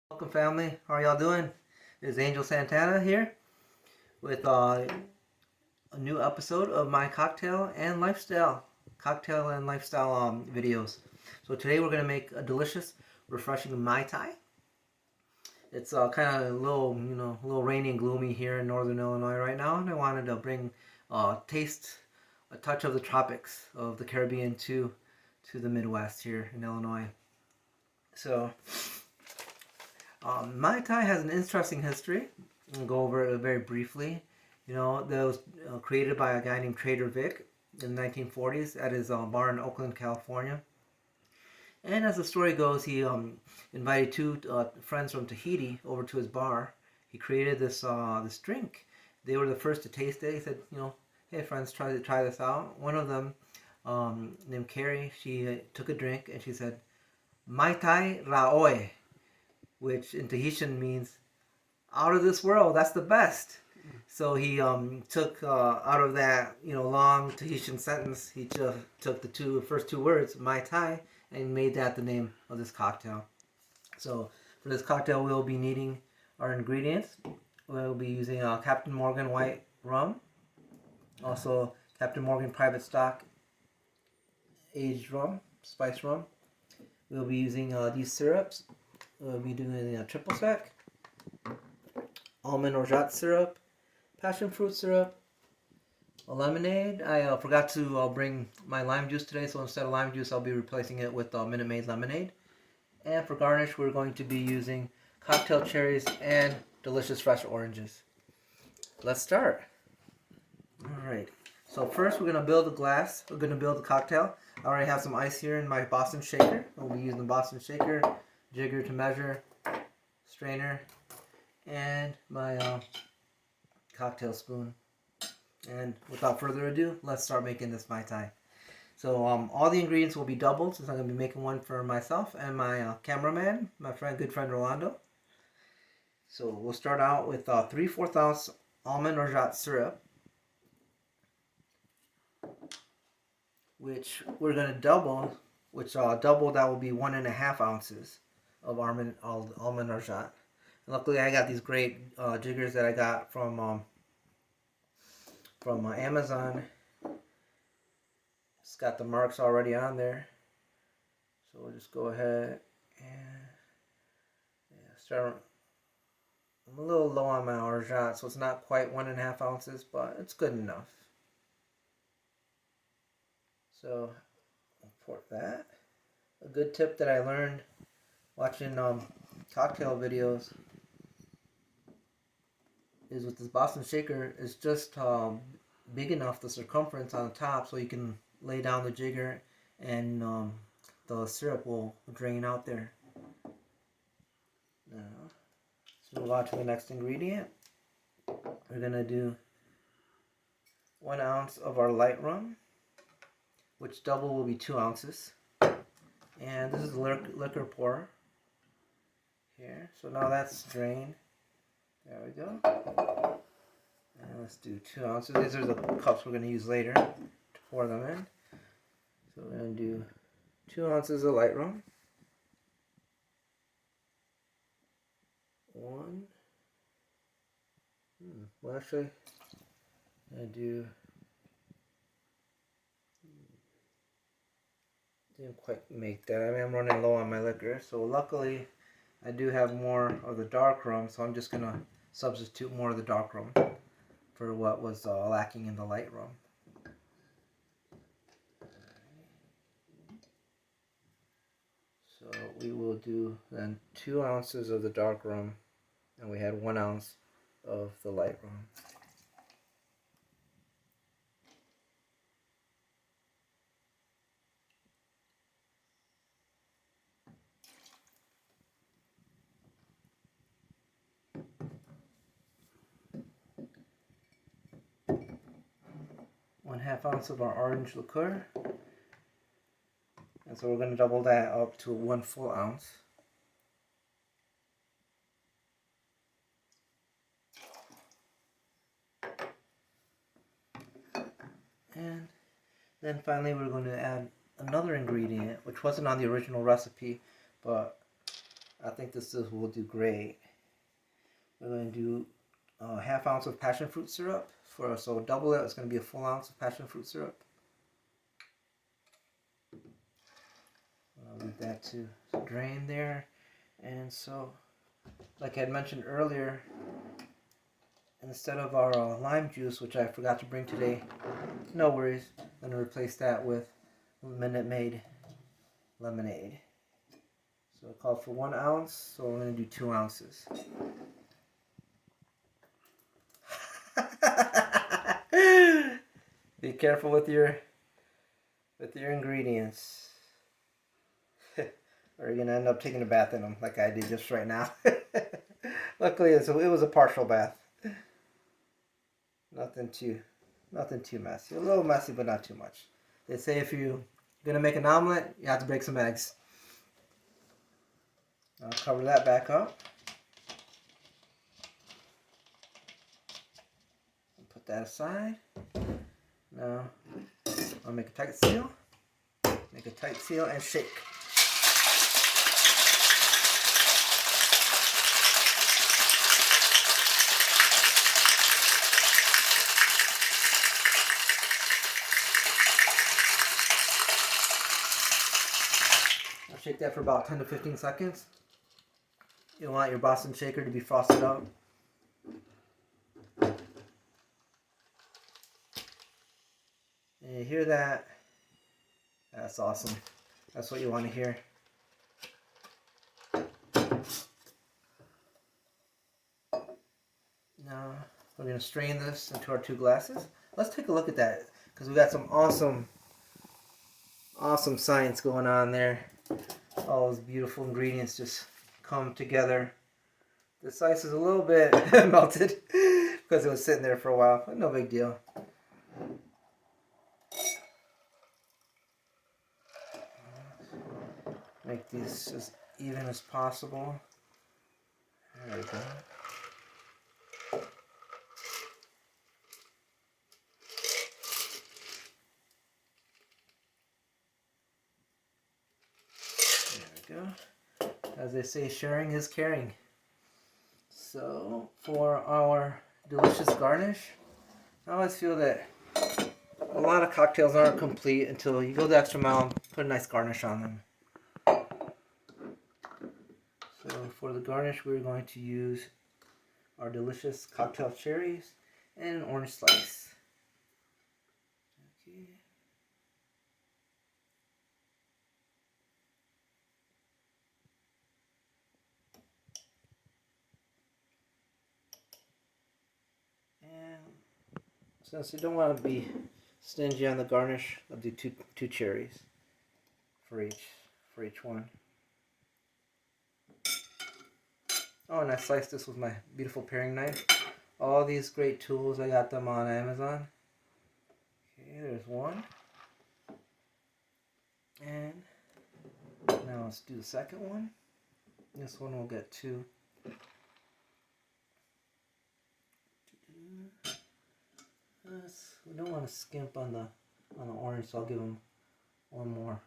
Welcome, family. How are y'all doing? It's Angel Santana here with a new episode of my cocktail and lifestyle videos. So today we're gonna make a delicious, refreshing Mai Tai. It's kind of a little, a little rainy and gloomy here in northern Illinois right now, and I wanted to bring taste, a touch of the tropics of the Caribbean to the Midwest here in Illinois. So Mai Tai has an interesting history. I'll go over it very briefly. That was created by a guy named Trader Vic in the 1940s at his bar in Oakland, California. And as the story goes, he invited two friends from Tahiti over to his bar. He created this drink. They were the first to taste it. He said, hey friends, try this out. One of them, named Carrie, she took a drink and she said, Mai Tai Raoe, which in Tahitian means out of this world. That's the best. So he took out of that long Tahitian sentence, he just took the first two words, Mai Tai, and made that the name of this cocktail. So for this cocktail, we'll be needing our ingredients. We'll be using Captain Morgan white rum, also Captain Morgan private stock aged rum, spice rum. We'll be using these syrups. We'll be doing a triple sec, almond orgeat syrup, passion fruit syrup, a lemonade. I forgot to bring my lime juice today, so instead of lime juice, I'll be replacing it with Minute Maid lemonade. And for garnish, we're going to be using cocktail cherries and delicious fresh oranges. Let's start. Alright, so first we're going to build a glass. We're going to build a cocktail. I already have some ice here in my Boston shaker. We'll be using the Boston shaker, jigger to measure, strainer, and my cocktail spoon. And without further ado, let's start making this Mai Tai. So all the ingredients will be doubled, since I'm going to be making one for myself and my cameraman, my good friend Rolando. So we'll start out with 3/4 ounce almond orgeat syrup, which we're going to double, double that will be 1.5 ounces of almond orgeat. And luckily I got these great jiggers that I got from Amazon. It's got the marks already on there, so we'll just go ahead and start. I'm a little low on my orgeat, so it's not quite 1.5 ounces, but it's good enough. So I'll pour that. A good tip that I learned watching cocktail videos is with this Boston shaker is just big enough, the circumference on the top, so you can lay down the jigger and the syrup will drain out there. Now, let's move on to the next ingredient. We're going to do 1 ounce of our light rum, which double will be 2 ounces. And this is a liquor pour here. So now that's drained. There we go. And let's do 2 ounces. These are the cups we're going to use later to pour them in. So we're going to do 2 ounces of light rum. 1. Well, actually, I do. Didn't quite make that. I mean, I'm running low on my liquor, so luckily I do have more of the dark rum, so I'm just going to substitute more of the dark rum for what was lacking in the light rum. So we will do then 2 ounces of the dark rum, and we had 1 ounce of the light rum. One-half ounce of our orange liqueur. And so we're going to double that up to 1 full ounce. And then finally we're going to add another ingredient, which wasn't on the original recipe, but I think this will do great. We're going to do a half ounce of passion fruit syrup. So double it, it's going to be a full ounce of passion fruit syrup. I'll leave that to drain there. And so, like I had mentioned earlier, instead of our lime juice, which I forgot to bring today, no worries. I'm going to replace that with Minute Maid lemonade. So I called for 1 ounce, so I'm going to do 2 ounces. Be careful with your ingredients, or you're going to end up taking a bath in them like I did just right now. Luckily, it was a partial bath. Nothing too messy. A little messy, but not too much. They say if you're gonna make an omelet, you have to break some eggs. I'll cover that back up. Put that aside. Now I'll make a tight seal. Make a tight seal and shake. Shake that for about 10 to 15 seconds. You want your Boston shaker to be frosted up. And you hear that? That's awesome. That's what you want to hear. Now we're going to strain this into our 2 glasses. Let's take a look at that, because we got some awesome science going on there. All those beautiful ingredients just come together. This ice is a little bit melted because it was sitting there for a while, but no big deal. Make these as even as possible. There we go. Go. As they say, sharing is caring. So for our delicious garnish, I always feel that a lot of cocktails aren't complete until you go the extra mile and put a nice garnish on them. So for the garnish, we're going to use our delicious cocktail cherries and an orange slice. Okay. And since you don't want to be stingy on the garnish, I'll do two cherries for each one. Oh, and I sliced this with my beautiful paring knife. All these great tools, I got them on Amazon. Okay, there's one. And now let's do the second one. This one will get 2. We don't want to skimp on the orange, so I'll give them one more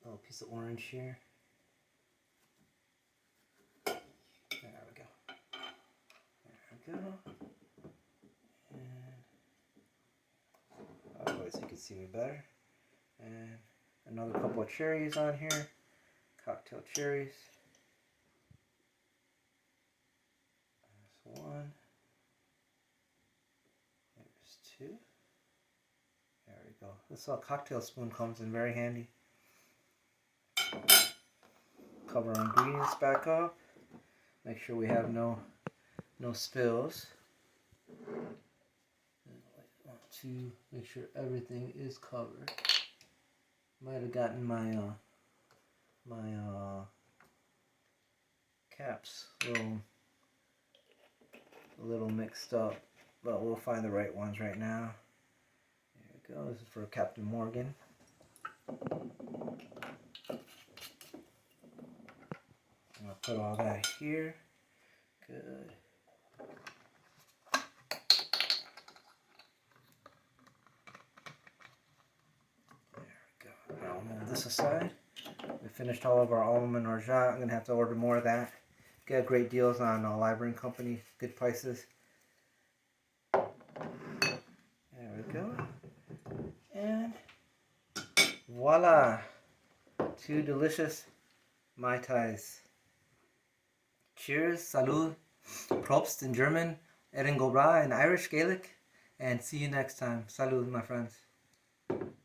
little piece of orange here. There we go. There we go. And otherwise you can see me better. And another couple of cherries on here. Cocktail cherries. There's 1. There's 2. There we go. This little cocktail spoon comes in very handy. Cover our ingredients back up. Make sure we have no spills. I want to make sure everything is covered. Might have gotten my caps a little mixed up, but we'll find the right ones right now. There we go. This is for Captain Morgan. I'll put all that here. Good. There we go. Now I'll move this aside. We finished all of our almond orgeat. I'm gonna have to order more of that. Get great deals on Library and Company, good prices. There we go. And voila! 2 delicious Mai Tais. Cheers, salud, Probst in German, Erin Gobra in Irish Gaelic, and see you next time. Salud, my friends.